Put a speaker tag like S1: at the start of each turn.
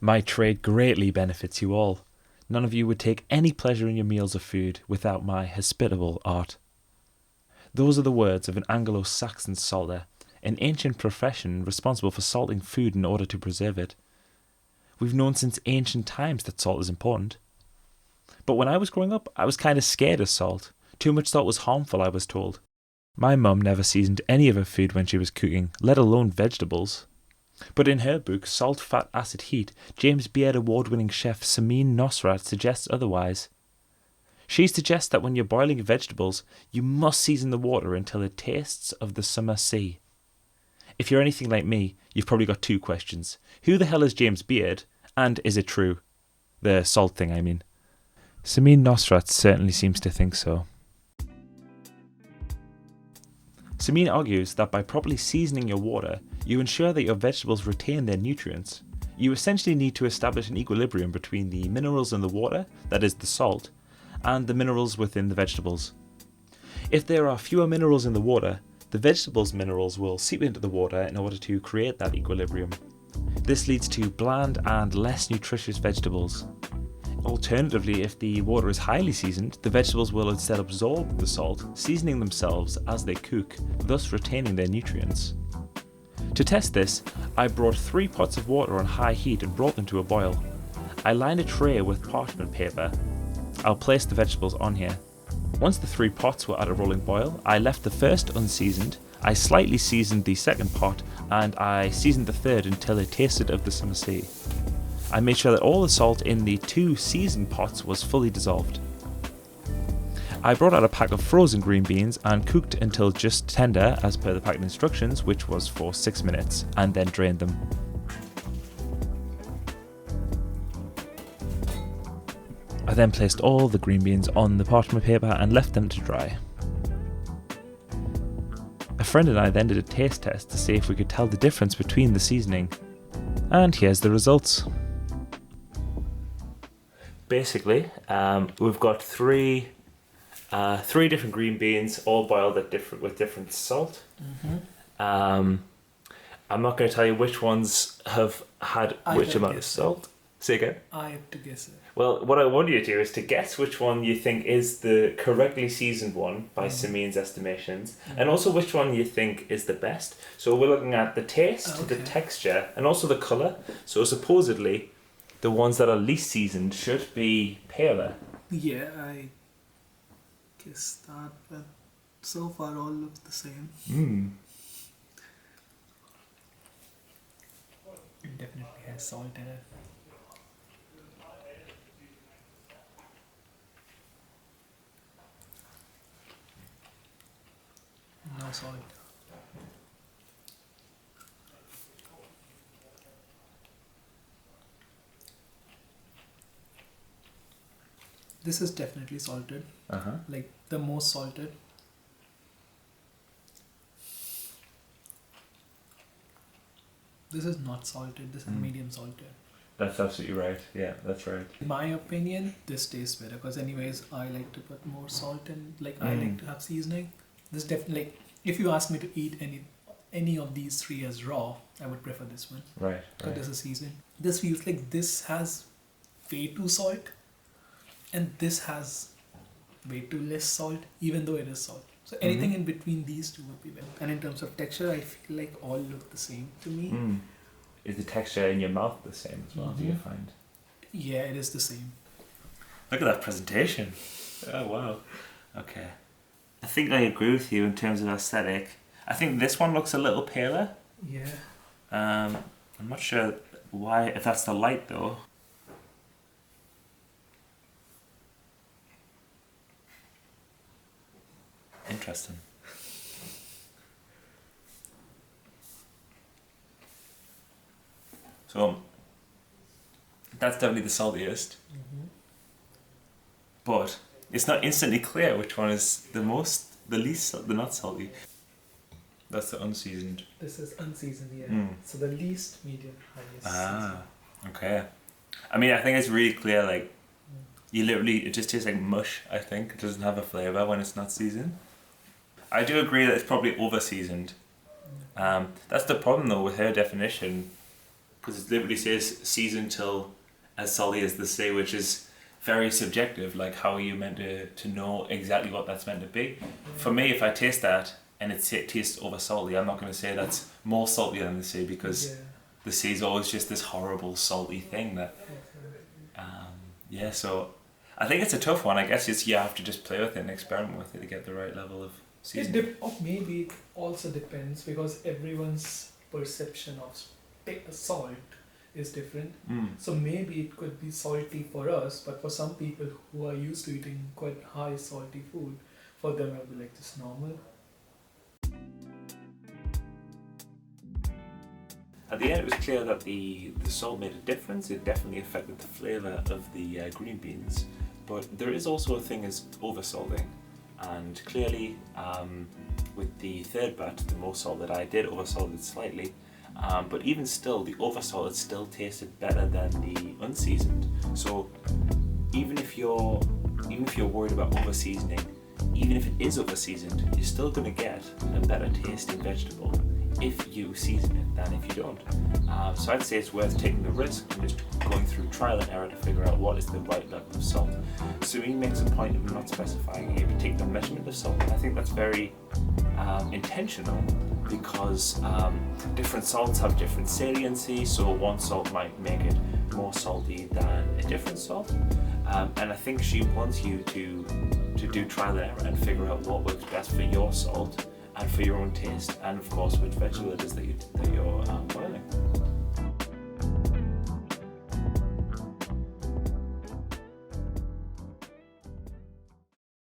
S1: My trade greatly benefits you all. None of you would take any pleasure in your meals of food without my hospitable art. Those are the words of an Anglo-Saxon salter, an ancient profession responsible for salting food in order to preserve it. We've known since ancient times that salt is important. But when I was growing up, I was kind of scared of salt. Too much salt was harmful, I was told. My mum never seasoned any of her food when she was cooking, let alone vegetables. But in her book, Salt, Fat, Acid, Heat, James Beard award-winning chef Samin Nosrat suggests otherwise. She suggests that when you're boiling vegetables, you must season the water until it tastes of the summer sea. If you're anything like me, you've probably got two questions. Who the hell is James Beard? And is it true? The salt thing, I mean. Samin Nosrat certainly seems to think so. Samin argues that by properly seasoning your water, you ensure that your vegetables retain their nutrients. You essentially need to establish an equilibrium between the minerals in the water, that is the salt, and the minerals within the vegetables. If there are fewer minerals in the water, the vegetables' minerals will seep into the water in order to create that equilibrium. This leads to bland and less nutritious vegetables. Alternatively, if the water is highly seasoned, the vegetables will instead absorb the salt, seasoning themselves as they cook, thus retaining their nutrients. To test this, I brought 3 pots of water on high heat and brought them to a boil. I lined a tray with parchment paper. I'll place the vegetables on here. Once the 3 pots were at a rolling boil, I left the first unseasoned, I slightly seasoned the second pot, and I seasoned the third until it tasted of the summer sea. I made sure that all the salt in the 2 seasoned pots was fully dissolved. I brought out a pack of frozen green beans and cooked until just tender as per the packet instructions, which was for 6 minutes, and then drained them. I then placed all the green beans on the parchment paper and left them to dry. A friend and I then did a taste test to see if we could tell the difference between the seasoning. And here's the results. Basically, we've got three different green beans, all boiled at with different salt. I'm not going to tell you which ones have had which amount of salt. Say again?
S2: I have to guess it.
S1: Well, what I want you to do is to guess which one you think is the correctly seasoned one by Samin's estimations, and also which one you think is the best. So we're looking at the taste, the texture, and also the colour. So supposedly, the ones that are least seasoned should be paler.
S2: Yeah, I guess that, but so far all look the same. It definitely has salt in it. No salt. This is definitely salted. Like the most salted. This is not salted. This is medium salted.
S1: That's absolutely right. Yeah, that's right.
S2: In my opinion, this tastes better because anyways, I like to put more salt in. Like I like to have seasoning. This definitely, like, if you ask me to eat any of these 3 as raw, I would prefer this one.
S1: Right.
S2: Because this is seasoned. This feels like this has way too salt, and this has way too less salt, even though it is salt. So anything in between these two would be better. And in terms of texture, I feel like all look the same to me.
S1: Is the texture in your mouth the same as well, do you find?
S2: Yeah, it is the same.
S1: Look at that presentation. Oh, wow. Okay. I think I agree with you in terms of aesthetic. I think this one looks a little paler.
S2: Yeah.
S1: I'm not sure why, if that's the light though. Interesting. So that's definitely the saltiest. But it's not instantly clear which one is the least, the not salty. That's the unseasoned.
S2: This is unseasoned, yeah. So the least medium, highest.
S1: Okay. I mean, I think it's really clear, like, it just tastes like mush, I think. It doesn't have a flavour when it's not seasoned. I do agree that it's probably over seasoned. That's the problem though with her definition, because it literally says season till as salty as the sea, which is very subjective. Like, how are you meant to know exactly what that's meant to be? For me, if I taste that and it tastes over salty, I'm not going to say that's more salty than the sea, because the sea is always just this horrible salty thing that so I think it's a tough one. I guess you have to just play with it and experiment with it to get the right level of seasoning.
S2: Or maybe it also depends, because everyone's perception of salt is different. So maybe it could be salty for us, but for some people who are used to eating quite high salty food, for them it will be like just normal.
S1: At the end, it was clear that the salt made a difference. It definitely affected the flavour of the green beans. But there is also a thing as oversalting. And clearly, with the third batch, the most salt that I did, oversalted slightly. But even still, the oversalted still tasted better than the unseasoned. So even if you're worried about over-seasoning, even if it is over-seasoned, you're still going to get a better tasting vegetable if you season it than if you don't. So I'd say it's worth taking the risk and just going through trial and error to figure out what is the right level of salt. Samin makes a point of not specifying a particular measurement of salt, and I think that's very intentional, because different salts have different saliency, so one salt might make it more salty than a different salt. And I think she wants you to do trial and error and figure out what works best for your salt and for your own taste, and of course which vegetable it is that you're boiling.